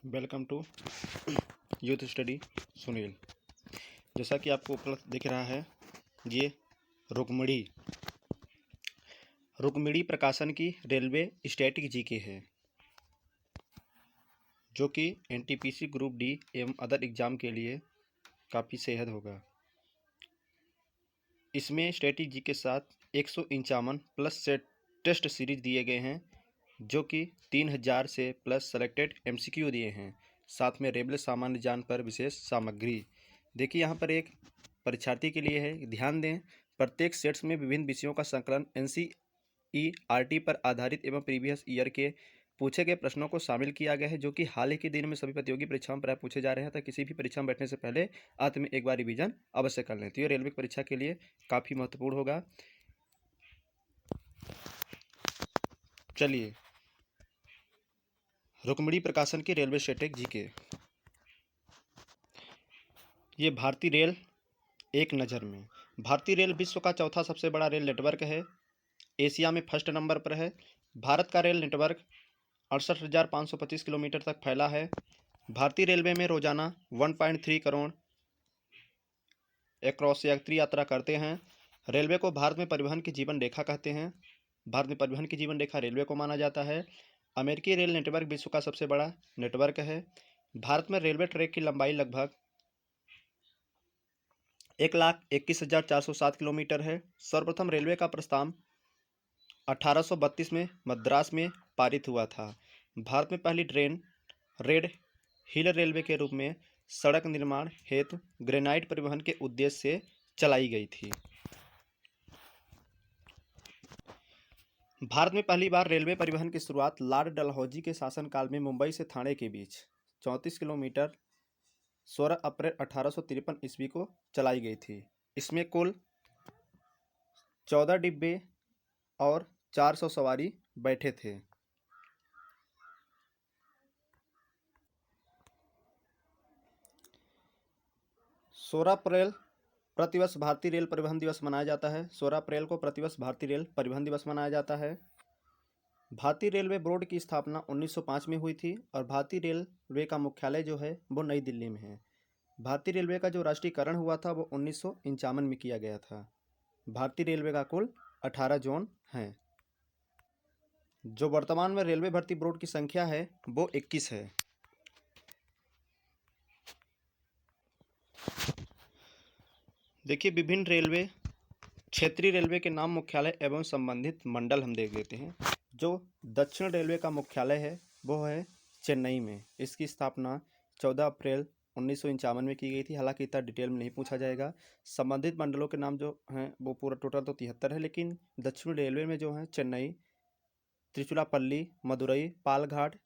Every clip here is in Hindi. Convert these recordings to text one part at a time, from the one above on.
Welcome to youth study Sunil. जैसा कि आपको ऊपर दिख रहा है, ये रुक्मिणी रुक्मिणी प्रकाशन की रेलवे स्टैटिक जीके है, जो कि एनटीपीसी ग्रुप डी एवं अदर एग्जाम के लिए काफ़ी सेहत होगा। इसमें स्टैटिक जी के साथ 151 प्लस सेट टेस्ट सीरीज दिए गए हैं, जो कि 3000 से प्लस सेलेक्टेड एमसीक्यू दिए हैं। साथ में रेलवे सामान्य ज्ञान पर विशेष सामग्री। देखिए यहाँ पर एक परीक्षार्थी के लिए है, ध्यान दें। प्रत्येक सेट्स में विभिन्न विषयों का संकलन एनसीईआरटी पर आधारित एवं प्रीवियस ईयर के पूछे गए प्रश्नों को शामिल किया गया है, जो कि हाल ही के दिन में सभी प्रतियोगी परीक्षाओं में प्राय पूछे जा रहे हैं। तो किसी भी परीक्षा में बैठने से पहले अंत में एक बार रिवीजन अवश्य कर लें, तो ये रेलवे परीक्षा के लिए काफ़ी महत्वपूर्ण होगा। चलिए, रुक्मिणी प्रकाशन की रेलवे स्टैटिक जीके। ये भारतीय रेल एक नज़र में। भारतीय रेल विश्व का चौथा सबसे बड़ा रेल नेटवर्क है। एशिया में फर्स्ट नंबर पर है। भारत का रेल नेटवर्क 68,525 किलोमीटर तक फैला है। भारतीय रेलवे में रोजाना 1.3 करोड़ एक्रॉस यात्री यात्रा करते हैं। रेलवे को भारत में परिवहन की जीवन रेखा कहते हैं। भारत में परिवहन की जीवन रेखा रेलवे को माना जाता है। अमेरिकी रेल नेटवर्क विश्व का सबसे बड़ा नेटवर्क है। भारत में रेलवे ट्रैक की लंबाई लगभग 1,21,407 किलोमीटर है। सर्वप्रथम रेलवे का प्रस्ताव 1832 में मद्रास में पारित हुआ था। भारत में पहली ट्रेन रेड हिल रेलवे के रूप में सड़क निर्माण हेतु ग्रेनाइट परिवहन के उद्देश्य से चलाई गई थी। भारत में पहली बार रेलवे परिवहन की शुरुआत लॉर्ड डलहौजी के शासनकाल में मुंबई से ठाणे के बीच 34 किलोमीटर 16 अप्रैल 1853 ईस्वी को चलाई गई थी। इसमें कुल 14 डिब्बे और 400 सवारी बैठे थे। सोलह अप्रैल प्रतिवर्ष भारतीय रेल परिवहन दिवस मनाया जाता है। 16 अप्रैल को प्रतिवर्ष भारतीय रेल परिवहन दिवस मनाया जाता है। भारतीय रेलवे बोर्ड की स्थापना 1905 में हुई थी और भारतीय रेलवे का मुख्यालय जो है वो नई दिल्ली में है। भारतीय रेलवे का जो राष्ट्रीयकरण हुआ था वो 1951 में किया गया था। भारतीय रेलवे का कुल 18 जोन हैं। जो वर्तमान में रेलवे भर्ती बोर्ड की संख्या है वो 21 है। देखिए, विभिन्न रेलवे क्षेत्रीय रेलवे के नाम, मुख्यालय एवं संबंधित मंडल हम देख लेते हैं। जो दक्षिण रेलवे का मुख्यालय है वो है चेन्नई में। इसकी स्थापना 14 अप्रैल 1951 में की गई थी। हालांकि इतना डिटेल में नहीं पूछा जाएगा। संबंधित मंडलों के नाम जो हैं वो पूरा टोटल तो 73 है, लेकिन दक्षिण रेलवे में जो है चेन्नई, त्रिचुरापल्ली, मदुरई, पालघाट,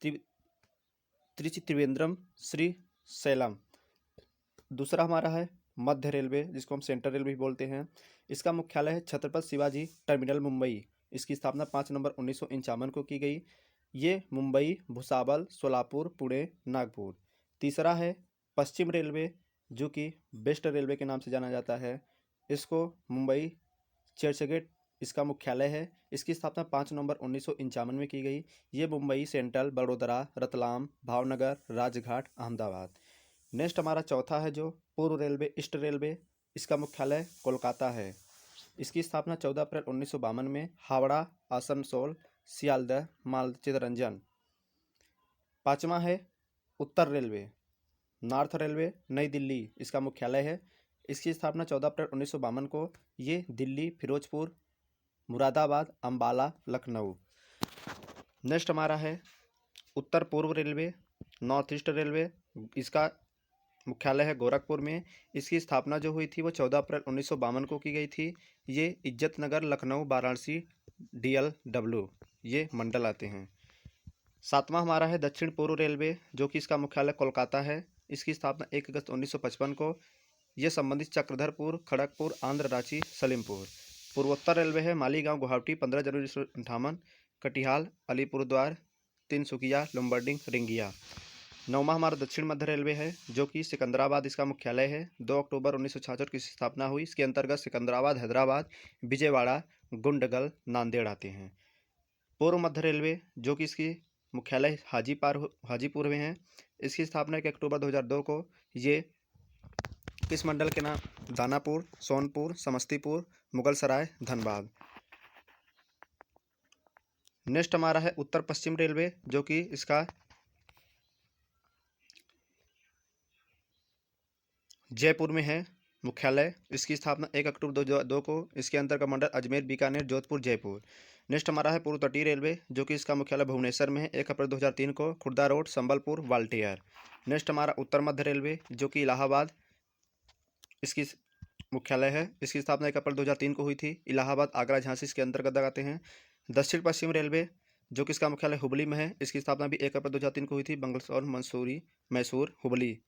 त्रिची, त्रिवेंद्रम, श्री सैलम। दूसरा हमारा है मध्य रेलवे, जिसको हम सेंट्रल रेलवे भी बोलते हैं। इसका मुख्यालय है छत्रपति शिवाजी टर्मिनल मुंबई। इसकी स्थापना 5 नवंबर 1951 को की गई। ये मुंबई, भुसावल, सोलापुर, पुणे, नागपुर। तीसरा है पश्चिम रेलवे, जो कि वेस्ट रेलवे के नाम से जाना जाता है। इसको मुंबई चर्चगेट इसका मुख्यालय है। इसकी स्थापना 5 नवंबर 1951 में की गई। ये मुंबई, सेंट्रल, बड़ोदरा, रतलाम, भावनगर, राजघाट, अहमदाबाद। नेक्स्ट हमारा चौथा है जो पूर्व रेलवे, ईस्ट रेलवे। इसका मुख्यालय कोलकाता है। इसकी स्थापना 14 अप्रैल 1952 में हावड़ा, आसनसोल, सियालदह, माल, चितरंजन। पाँचवा है उत्तर रेलवे, नॉर्थ रेलवे, नई दिल्ली। इसका मुख्यालय है। इसकी स्थापना 14 अप्रैल 1952 को। ये दिल्ली, फिरोजपुर, मुरादाबाद, अंबाला, लखनऊ। नेक्स्ट हमारा है उत्तर पूर्व रेलवे, नॉर्थ ईस्ट रेलवे। इसका मुख्यालय है गोरखपुर में। इसकी स्थापना जो हुई थी वो 14 अप्रैल 1952 को की गई थी। ये इज्जत नगर, लखनऊ, वाराणसी, DLW ये मंडल आते हैं। सातवां हमारा है दक्षिण पूर्व रेलवे, जो कि इसका मुख्यालय कोलकाता है। इसकी स्थापना 1 अगस्त 1955 को। ये संबंधित चक्रधरपुर, खड़गपुर, आंध्र, रांची, सलीमपुर। पूर्वोत्तर रेलवे है मालीगांव, गुवाहाटी, 15 जनवरी 1958, कटिहाल, अलीपुरद्वार, तिनसुकिया, लुम्बर्डिंग, रिंगिया। नौवां हमारा दक्षिण मध्य रेलवे है, जो कि सिकंदराबाद इसका मुख्यालय है। 2 अक्टूबर 1966 की स्थापना हुई। इसके अंतर्गत सिकंदराबाद, हैदराबाद, विजयवाड़ा, गुंडगल, नांदेड़ आते हैं। पूर्व मध्य रेलवे, जो कि इसकी मुख्यालय हाजीपुर में है। इसकी स्थापना 1 अक्टूबर 2002 को। ये किस मंडल के नाम? दानापुर, सोनपुर, समस्तीपुर, मुगलसराय, धनबाद। नेक्स्ट हमारा है उत्तर पश्चिम रेलवे, जो कि इसका जयपुर में है मुख्यालय। इसकी स्थापना 1 अक्टूबर 2002 को। इसके अंदर का मंडल अजमेर, बीकानेर, जोधपुर, जयपुर। नेक्स्ट हमारा है पूर्व तटीय रेलवे, जो कि इसका मुख्यालय भुवनेश्वर में है। 1 अप्रैल 2003 को। खुर्दा रोड, संबलपुर, वाल्टियर। नेक्स्ट हमारा उत्तर मध्य रेलवे, जो कि इलाहाबाद, इसकी मुख्यालय है। इसकी स्थापना 1 अप्रैल 2003 को हुई थी। इलाहाबाद, आगरा, झांसी इसके अंतर्गत आते हैं। दक्षिण पश्चिम रेलवे, जो कि इसका मुख्यालय हुबली में है। इसकी स्थापना भी 1 अप्रैल 2003 को हुई थी। बंगलौर, मैसूर, हुबली।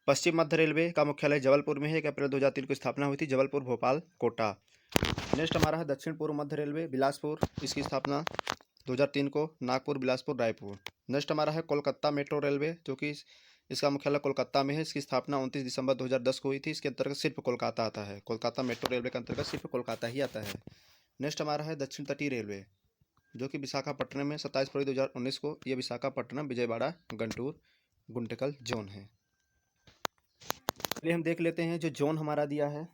पश्चिम मध्य रेलवे का मुख्यालय जबलपुर में है। 1 अप्रैल 2003 को स्थापना हुई थी। जबलपुर, भोपाल, कोटा। नेक्स्ट हमारा है दक्षिण पूर्व मध्य रेलवे, बिलासपुर। इसकी स्थापना 2003 को। नागपुर, बिलासपुर, रायपुर। नेक्स्ट हमारा है कोलकाता मेट्रो रेलवे, जो कि इसका मुख्यालय कोलकाता में है। इसकी स्थापना 29 दिसंबर 2010 को हुई थी। इसके अंतर्गत सिर्फ कोलकाता आता है। कोलकाता मेट्रो रेलवे के अंतर्गत सिर्फ कोलकाता ही आता है। नेक्स्ट हमारा है दक्षिण तटीय रेलवे, जो कि विशाखापट्टनम में 27 फरवरी 2019 को। यह विशाखापट्टनम, विजयवाड़ा, गंटूर, गुंटकल जोन है। चलिए हम देख लेते हैं जो जोन हमारा दिया है।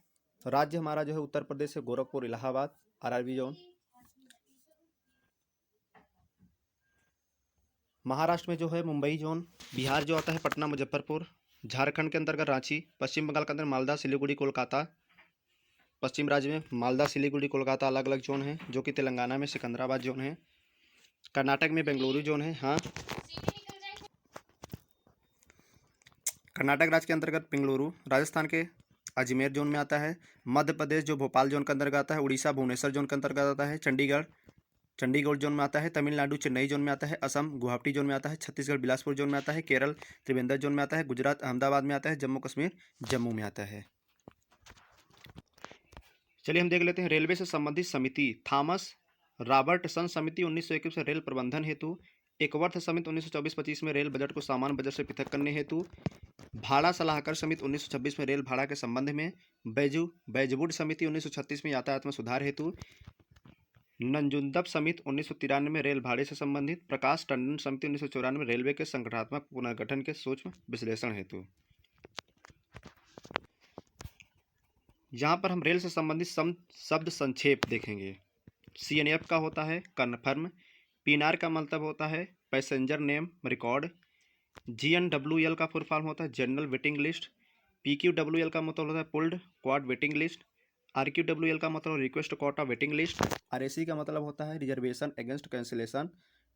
राज्य हमारा जो है उत्तर प्रदेश है, गोरखपुर, इलाहाबाद, आरआरबी जोन। महाराष्ट्र में जो है मुंबई जोन। बिहार जो आता है पटना, मुजफ्फरपुर। झारखंड के अंतर्गत रांची। पश्चिम बंगाल के अंदर मालदा, सिलीगुड़ी, कोलकाता। पश्चिम राज्य में मालदा, सिलीगुड़ी, कोलकाता अलग अलग जोन है। जो कि तेलंगाना में सिकंदराबाद जोन है। कर्नाटक में बेंगलुरु जोन है। हाँ, कर्नाटक राज्य के अंतर्गत बेंगलुरु। राजस्थान के अजमेर जोन में आता है। मध्य प्रदेश जो भोपाल जोन के अंतर्गत आता है। उड़ीसा भुवनेश्वर जोन के अंतर्गत आता है। चंडीगढ़ जोन में आता है। तमिलनाडु चेन्नई जोन में आता है। असम गुवाहाटी जोन में आता है। छत्तीसगढ़ बिलासपुर जोन में आता है। केरल त्रिवेंद्र जोन में आता है। गुजरात अहमदाबाद में आता है। जम्मू कश्मीर जम्मू में आता है। चलिए हम देख लेते हैं रेलवे से संबंधित समिति। थॉमस रॉबर्टसन समिति 1921 से रेल प्रबंधन हेतु। एकवर्थ समिति 1924-25 में रेल बजट को सामान्य बजट से पृथक करने हेतु। भाड़ा सलाहकार समिति 1926 में रेल भाड़ा के संबंध में। बैजवुड समिति 1936 में यातायात में सुधार हेतु। नंजुंदब समिति 1993 में रेल भाड़े से संबंधित। प्रकाश टंडन समिति 1994 में रेलवे के संगठनात्मक पुनर्गठन के सूक्ष्म विश्लेषण हेतु। यहाँ पर हम रेल से संबंधित शब्द संक्षेप देखेंगे। CNF का होता है कन्फर्म। PNR का मतलब होता है पैसेंजर नेम रिकॉर्ड। GNWL का फुल फॉर्म होता है जनरल वेटिंग लिस्ट। PQWL का मतलब होता है pooled quota waiting list. RQWL का मतलब request quota waiting list. RAC का मतलब होता है रिजर्वेशन अगेंस्ट कैंसिलेशन।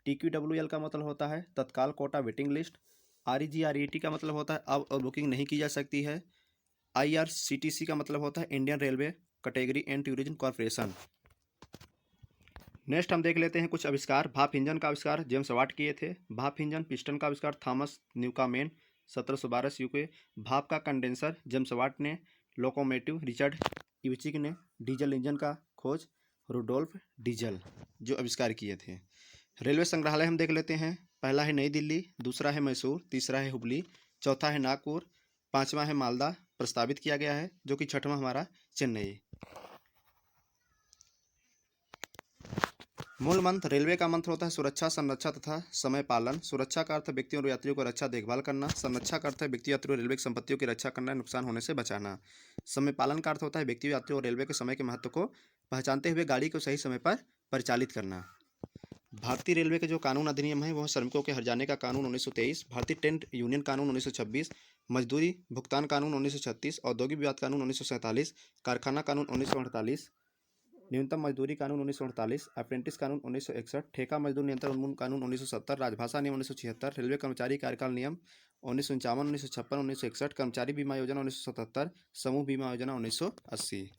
TQWL का मतलब होता है तत्काल कोटा वेटिंग लिस्ट। REG का मतलब होता है अब बुकिंग नहीं की जा सकती है। IRCTC का मतलब होता है Indian railway category and tourism corporation. Next हम देख लेते हैं कुछ आविष्कार। भाप इंजन का आविष्कार जेम्स वाट किए थे। भाप इंजन पिस्टन का आविष्कार थॉमस न्यूकामेन 1712 यूके। भाप का कंडेंसर जेम्स वाट ने। लोकोमोटिव रिचर्ड इवचिक ने। डीजल इंजन का खोज रुडोल्फ डीजल जो आविष्कार किए थे। रेलवे संग्रहालय हम देख लेते हैं। पहला है नई दिल्ली, दूसरा है मैसूर, तीसरा है हुबली, चौथा है नागपुर, पांचवा है मालदा प्रस्तावित किया गया है, जो कि छठवां हमारा चेन्नई। मूल मंत्र रेलवे का मंत्र होता है सुरक्षा, संरक्षा तथा समय पालन। सुरक्षा का अर्थ व्यक्तियों और यात्रियों को रक्षा देखभाल करना। संरक्षा का अर्थ है व्यक्ति यात्रियों और रेलवे की संपत्तियों की रक्षा करना, नुकसान होने से बचाना। समय पालन का अर्थ होता है व्यक्तियों यात्रियों और रेलवे के समय के महत्व को पहचानते हुए गाड़ी को सही समय पर परिचालित करना। भारतीय रेलवे के जो कानून अधिनियम है वह श्रमिकों के हर्जाने का कानून 1923, भारतीय टेंट यूनियन कानून 1926, मजदूरी भुगतान कानून 1936, औद्योगिक विवाद कानून 1947, कारखाना कानून 1948, न्यूनतम मजदूरी कानून 1948, अप्रेंटिस कानून 1961, ठेका मजदूर नियंत्रण उन्मूलन कानून 1970, राजभाषा नियम 1976, रेलवे कर्मचारी कार्यकाल नियम 1955, 1956, 1961, कर्मचारी बीमा योजना 1977, समूह बीमा योजना 1980।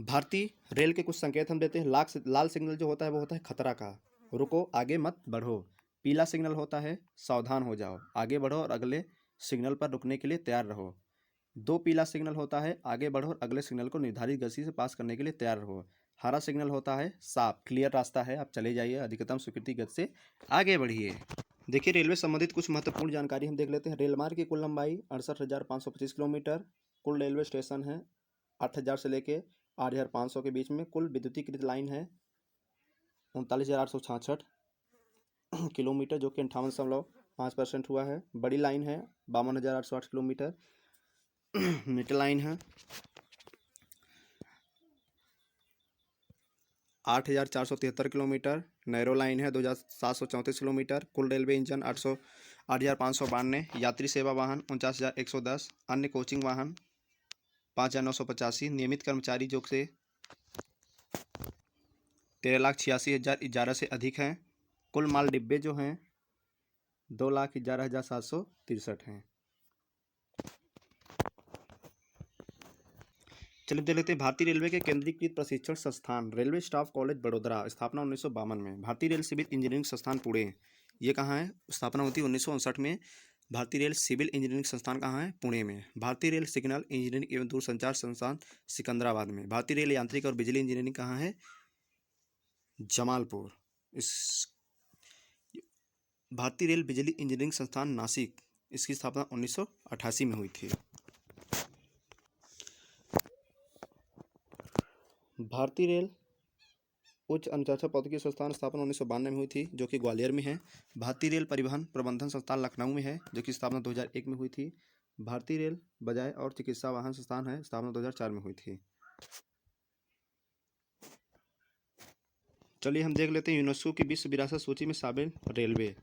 भारतीय रेल के कुछ संकेत हम देते हैं। लाल सिग्नल जो होता है वो होता है खतरा का, रुको आगे मत बढ़ो। पीला सिग्नल होता है सावधान हो जाओ, आगे बढ़ो और अगले सिग्नल पर रुकने के लिए तैयार रहो। दो पीला सिग्नल होता है आगे बढ़ो और अगले सिग्नल को निर्धारित गति से पास करने के लिए तैयार रहो। हरा सिग्नल होता है साफ क्लियर रास्ता है, आप चले जाइए, अधिकतम स्वीकृति गति से आगे बढ़िए। देखिए रेलवे संबंधित कुछ महत्वपूर्ण जानकारी हम देख लेते हैं। रेल मार्ग की कुल लंबाई 68,525 किलोमीटर। कुल रेलवे स्टेशन है 8,000 से लेके 8,500 के बीच में। कुल विद्युतीकृत लाइन है 39,866। किलोमीटर, जो कि 58.5% हुआ है। बड़ी लाइन है 52,808 किलोमीटर। मिड लाइन है 8,473 किलोमीटर। नैरो लाइन है 2,734 किलोमीटर। कुल रेलवे इंजन 8,592। यात्री सेवा वाहन 49,110। अन्य कोचिंग वाहन 5,985। नियमित कर्मचारी जो से 13,86,011 से अधिक हैं। कुल माल डिब्बे जो हैं 2,11,763 हैं। चलिए देख लेते हैं भारतीय रेलवे के केंद्रीकृत प्रशिक्षण संस्थान। रेलवे स्टाफ कॉलेज बड़ोदरा, स्थापना 1952 में। भारतीय रेल सिविल इंजीनियरिंग संस्थान पुणे, ये कहाँ है? स्थापना होती है 1959 में। भारतीय रेल सिविल इंजीनियरिंग संस्थान कहाँ है? पुणे में। भारतीय रेल सिग्नल इंजीनियरिंग एवं दूरसंचार संस्थान सिकंदराबाद में। भारतीय रेल यांत्रिक और बिजली इंजीनियरिंग कहाँ है? जमालपुर। इस भारतीय रेल बिजली इंजीनियरिंग संस्थान नासिक, इसकी स्थापना 1988 में हुई थी। भारतीय रेल उच्च अनुशासन प्रौद्योगिकी संस्थान स्थापना 1992 में हुई थी, जो कि ग्वालियर में है। भारतीय रेल परिवहन प्रबंधन संस्थान लखनऊ में है, जो कि स्थापना 2001 में हुई थी। भारतीय रेल बजाय और चिकित्सा वाहन संस्थान है, स्थापना 2004 में हुई थी। चलिए हम देख लेते हैं यूनेस्को की विश्व विरासत सूची में शामिल रेलवे।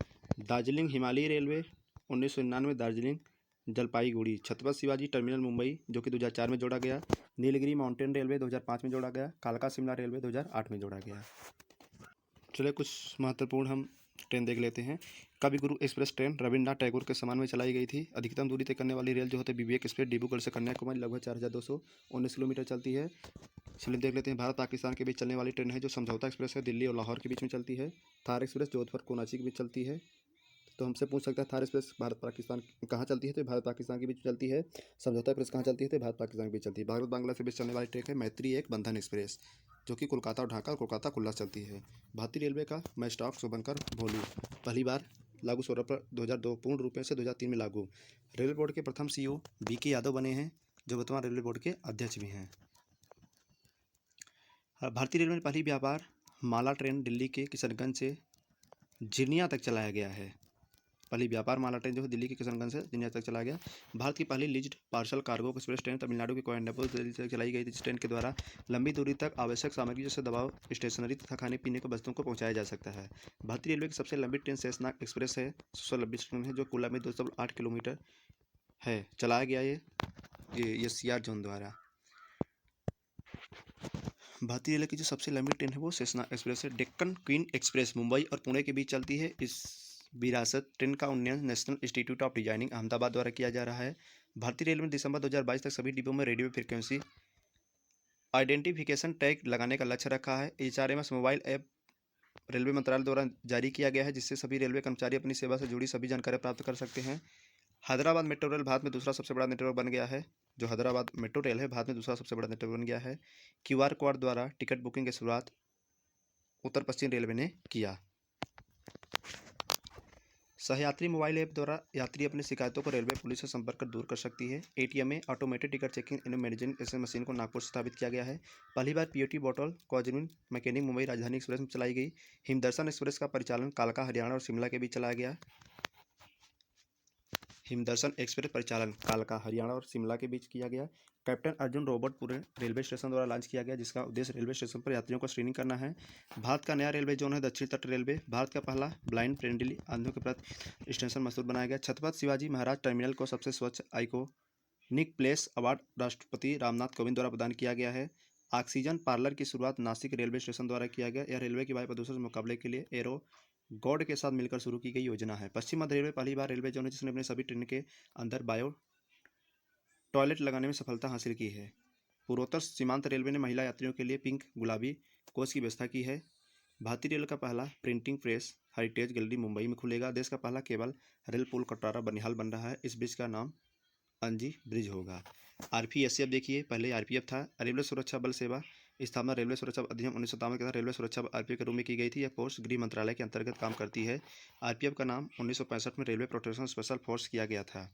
दार्जिलिंग हिमालयी रेलवे 1999, दार्जिलिंग जलपाईगुड़ी। छत्रपति शिवाजी टर्मिनल मुंबई, जो कि 2004 में जोड़ा गया। नीलगिरी माउंटेन रेलवे 2005 में जोड़ा गया। कालका शिमला रेलवे 2008 में जोड़ा गया। चलिए कुछ महत्वपूर्ण हम ट्रेन देख लेते हैं। कवि गुरु एक्सप्रेस ट्रेन रविन्द्रनाथ टैगोर के सम्मान में चलाई गई थी। अधिकतम दूरी तय करने वाली रेल जो होती है विवेक एक्सप्रेस, डिब्रूगढ़ से कन्याकुमारी, लगभग 4,219 किलोमीटर चलती है। चलिए देख लेते हैं भारत पाकिस्तान के बीच चलने वाली ट्रेन है जो समझौता एक्सप्रेस है, दिल्ली और लाहौर के बीच में चलती है। थार एक्सप्रेस जोधपुर कोनाची के बीच चलती है। तो हमसे पूछ सकता है थार एक्सप्रेस भारत पाकिस्तान कहाँ चलती है? तो भारत पाकिस्तान के बीच चलती है। समझौता एक्सप्रेस कहाँ चलती है? तो भारत पाकिस्तान के बीच चलती है। भारत बांग्लादेश के बीच चलने वाली ट्रेन है मैत्री एक बंधन एक्सप्रेस, जो कि कोलकाता और ढाका और कोलकाता कुल्ला चलती है। भारतीय रेलवे का मैस्टॉक शुभंकर भोलू पहली बार लागू 16 अप्रैल 2002, पूर्ण रूप से 2003 में लागू। रेलवे बोर्ड के प्रथम CEO BK यादव बने हैं, जो वर्तमान रेलवे बोर्ड के अध्यक्ष भी हैं। भारतीय रेलवे में पहली व्यापार माला ट्रेन दिल्ली के किशनगंज से झिरनिया तक चलाया गया है। पहली व्यापार माला ट्रेन जो है दिल्ली के किशनगंज से झिरनिया तक चलाया गया। भारत की पहली leased parcel cargo express train Tamil Nadu के कोयम्बटूर दिल्ली तक चलाई गई थी। इस ट्रेन के द्वारा लंबी दूरी तक आवश्यक सामग्री जैसे दवाओं, स्टेशनरी तथा खाने पीने की वस्तुओं को पहुंचाया जा सकता है। भारतीय रेलवे की सबसे लंबी ट्रेन शेषनाग एक्सप्रेस है, 190 ट्रेन है, जो कुल में 2.8 किलोमीटर है। चलाया गया ये CR जोन द्वारा। भारतीय रेलवे की जो सबसे लंबी ट्रेन है वो शेषनाग एक्सप्रेस है। डेक्कन क्वीन एक्सप्रेस मुंबई और पुणे के बीच चलती है। इस विरासत ट्रेन का उन्नयन national institute of designing Ahmedabad द्वारा किया जा रहा है। भारतीय रेलवे में दिसंबर 2022 तक सभी डिब्बों में रेडियो फ्रिक्वेंसी आइडेंटिफिकेशन टैग लगाने का लक्ष्य रखा है। HRMS मोबाइल ऐप रेलवे मंत्रालय द्वारा जारी किया गया है, जिससे सभी रेलवे कर्मचारी अपनी सेवा से जुड़ी सभी जानकारी प्राप्त कर सकते हैं। हैदराबाद मेट्रो रेल भारत में दूसरा सबसे बड़ा नेटवर्क बन गया है। जो हैदराबाद मेट्रो रेल है भारत में दूसरा सबसे बड़ा नेटवर्क बन गया है। QR कोड द्वारा टिकट बुकिंग की शुरुआत उत्तर पश्चिम रेलवे ने किया। सहयात्री मोबाइल ऐप द्वारा यात्री अपनी शिकायतों को रेलवे पुलिस से संपर्क कर दूर कर सकती है। ATM में automated ticket checking and managing ऐसे मशीन को नागपुर से स्थापित किया गया है। पहली बार POT bottle क्वाजिन mechanic Mumbai Rajdhani express में चलाई गई। हिमदर्शन एक्सप्रेस का परिचालन कालका हरियाणा और शिमला के बीच चलाया गया। हिमदर्शन एक्सप्रेस परिचालन कालका हरियाणा और शिमला के बीच किया गया। Captain Arjun robot Pune railway station द्वारा लॉन्च किया गया, जिसका उद्देश्य रेलवे स्टेशन पर यात्रियों को स्क्रीनिंग करना है। भारत का नया रेलवे जोन है दक्षिण तट रेलवे। भारत का पहला ब्लाइंड फ्रेंडली अंधों के प्रति स्टेशन मसूर बनाया गया। छत्रपति शिवाजी महाराज टर्मिनल को सबसे स्वच्छ आइकोनिक प्लेस अवार्ड राष्ट्रपति रामनाथ कोविंद द्वारा प्रदान किया गया है। ऑक्सीजन पार्लर की शुरुआत नासिक रेलवे स्टेशन द्वारा किया गया। यह रेलवे की वायु प्रदूषण से मुकाबले के लिए एरो गॉड के साथ मिलकर शुरू की गई योजना है। पश्चिम मध्य रेलवे पहली बार रेलवे जोन है जिसने अपने सभी ट्रेन के अंदर बायो टॉयलेट लगाने में सफलता हासिल की है। पूर्वोत्तर सीमांत रेलवे ने महिला यात्रियों के लिए पिंक गुलाबी कोच की व्यवस्था की है। भारतीय रेल का पहला printing press heritage gallery Mumbai में खुलेगा। देश का पहला केबल रेल पुल कटरा बनिहाल बन रहा है। इस ब्रिज का नाम अंजी ब्रिज होगा। RPSF देखिए, पहले RPF था, रेलवे सुरक्षा बल सेवा। स्थापना रेलवे सुरक्षा अधिनियम 1957 के तहत रेलवे सुरक्षा RPF के रूप में की गई थी। यह फोर्स गृह मंत्रालय के अंतर्गत काम करती है। RPF का नाम 1965 में रेलवे प्रोटेक्शन स्पेशल फोर्स किया गया था।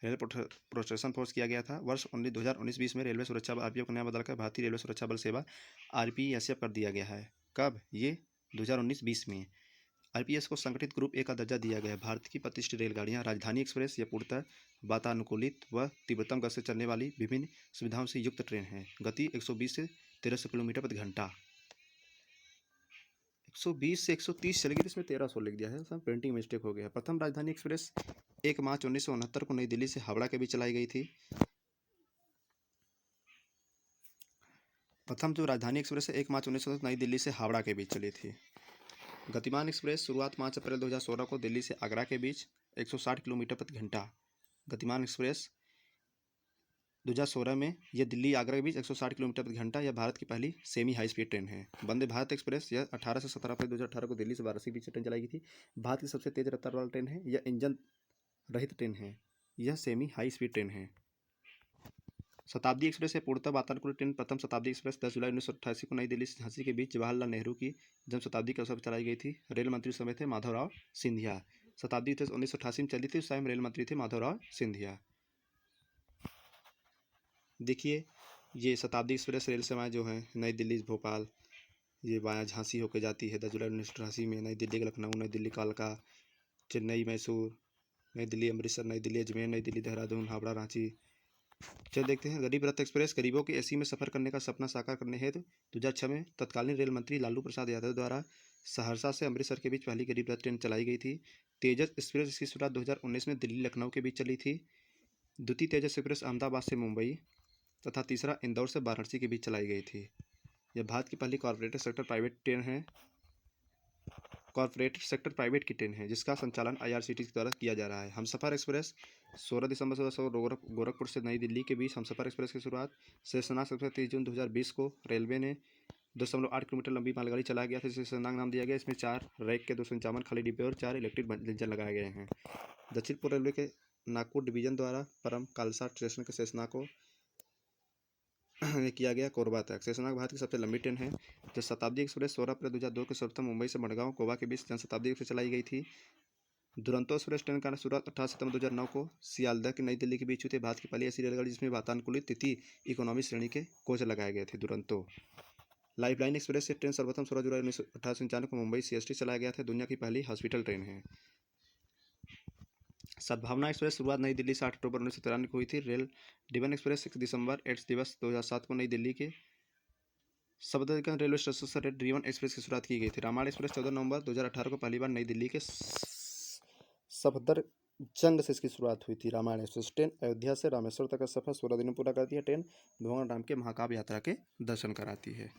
रेलवे प्रोटेक्शन फोर्स किया गया था। वर्ष 2019-20 में रेलवे सुरक्षा बल RPF का नाम बदलकर भारतीय रेलवे सुरक्षा बल सेवा RPSF कर दिया गया है। कब? ये 2019-20 में। आरपीएस को संगठित ग्रुप ए का दर्जा दिया गया है। भारत की प्रतिष्ठित रेलगाड़ियाँ राजधानी एक्सप्रेस यह पूर्णतः वातानुकूलित व तीव्रतम गति से चलने वाली विभिन्न सुविधाओं से युक्त ट्रेन है। गति 120 से 1300 किलोमीटर प्रति घंटा। 120 से 130 चलेगी, तो इसमें 1300 लिख दिया है, सब प्रिंटिंग मिस्टेक हो गया है। प्रथम राजधानी एक्सप्रेस 1 मार्च 1969 को नई दिल्ली से हावड़ा के बीच चलाई गई थी। प्रथम जो राजधानी एक्सप्रेस है 1 मार्च 1969 नई दिल्ली से हावड़ा के बीच चली थी। गतिमान एक्सप्रेस शुरुआत 5 अप्रैल 2016 को दिल्ली से आगरा के बीच 160 किलोमीटर प्रति घंटा। गतिमान एक्सप्रेस 2016 में यह दिल्ली आगरा के बीच 160 किलोमीटर प्रति घंटा। यह भारत की पहली सेमी हाई स्पीड ट्रेन है। वंदे भारत एक्सप्रेस यह 18 से 17 अप्रैल 2018 को दिल्ली से वाराणसी के बीच ट्रेन चलाई गई थी। भारत की सबसे तेज रफ्तार वाली ट्रेन है। यह इंजन रहित ट्रेन है। यह सेमी हाई स्पीड ट्रेन है। शताब्दी एक्सप्रेस है पूर्णतः वातानुकूलित ट्रेन। प्रथम शताब्दी एक्सप्रेस 10 जुलाई 1988 को नई दिल्ली से झांसी के बीच जवाहरलाल नेहरू की जन्म शताब्दी के अवसर पर चलाई गई थी। रेल मंत्री उस समय थे माधवराव सिंधिया। शताब्दी 1988 में चली थी, उस टाइम रेल मंत्री थे माधवराव सिंधिया। देखिए ये शताब्दी एक्सप्रेस रेल सेवाएं जो हैं नई दिल्ली भोपाल, ये वाया झांसी होकर जाती है। 10 जुलाई 1988 में नई दिल्ली लखनऊ, नई दिल्ली कालका, चेन्नई मैसूर, नई दिल्ली अमृतसर, नई दिल्ली अजमेर, नई दिल्ली देहरादून, हावड़ा रांची। चल देखते हैं गरीब रथ एक्सप्रेस। गरीबों के एसी में सफर करने का सपना साकार करने हेतु 2006 में तत्कालीन रेल मंत्री लालू प्रसाद यादव द्वारा सहरसा से अमृतसर के बीच पहली गरीब रथ ट्रेन चलाई गई थी। तेजस एक्सप्रेस इसकी शुरुआत 2019 में दिल्ली लखनऊ के बीच चली थी। द्वितीय तेजस एक्सप्रेस अहमदाबाद से मुंबई तथा तीसरा इंदौर से वाराणसी के बीच चलाई गई थी। यह भारत की पहली कॉर्पोरेट सेक्टर प्राइवेट ट्रेन है। कॉर्पोरेट सेक्टर प्राइवेट की ट्रेन है जिसका संचालन आईआरसीटीसी द्वारा किया जा रहा है। हमसफर एक्सप्रेस 16 दिसंबर 2016 गोरखपुर से नई दिल्ली के बीच हमसफर एक्सप्रेस की शुरुआत। शेषनाग एक्सप्रेस 30 जून 2020 को रेलवे ने 2.8 किलोमीटर लंबी मालगाड़ी चलाया गया था जिसे शेषनाग नाम दिया गया। इसमें 4 रैक के 255 खाली डिब्बे और 4 इलेक्ट्रिक इंजन लगाए गए हैं। दक्षिण पूर्व रेलवे के नागपुर डिवीजन द्वारा परम कालसा स्टेशन के शेषनाग को किया गया कोरबा तक। शेषनाग भारत की सबसे लंबी ट्रेन है। जो शताब्दी एक्सप्रेस 16 अप्रैल 2002 के सर्वप्रथम मुंबई से मडगांव गोवा के बीच जनशताब्दी एक्सप्रेस चलाई गई थी। दुरंतो एक्सप्रेस ट्रेन का शुरुआत 18 सितंबर 2009 को सियालदह की नई दिल्ली के बीच हुई थी। भारत की पहली ऐसी रेलगाड़ी जिसमें वातानुकूलित तृतीय इकोनॉमी श्रेणी के कोच लगाए गए थे, दुरंतो। लाइफलाइन एक्सप्रेस से ट्रेन सर्वप्रथम 16 जुलाई 1998 को मुंबई सीएसटी चलाया गया था। दुनिया की पहली हॉस्पिटल ट्रेन है। सद्भावना एक्सप्रेस शुरुआत नई दिल्ली से 8 अक्टूबर 1993 को हुई थी। रेल डिवन एक्सप्रेस 6 दिसंबर एड्स दिवस 2007 को नई दिल्ली के सफदरजंग रेलवे स्टेशन से रेड रिवन एक्सप्रेस की शुरुआत की गई थी। रामायण एक्सप्रेस 14 नवंबर 2018 को पहली बार नई दिल्ली के सफदरजंग से इसकी शुरुआत हुई थी। रामायण एक्सप्रेस ट्रेन अयोध्या से रामेश्वर तक का सफर 16 दिन में पूरा करती है। ट्रेन भगवान राम के महाकाव्य यात्रा के दर्शन कराती है।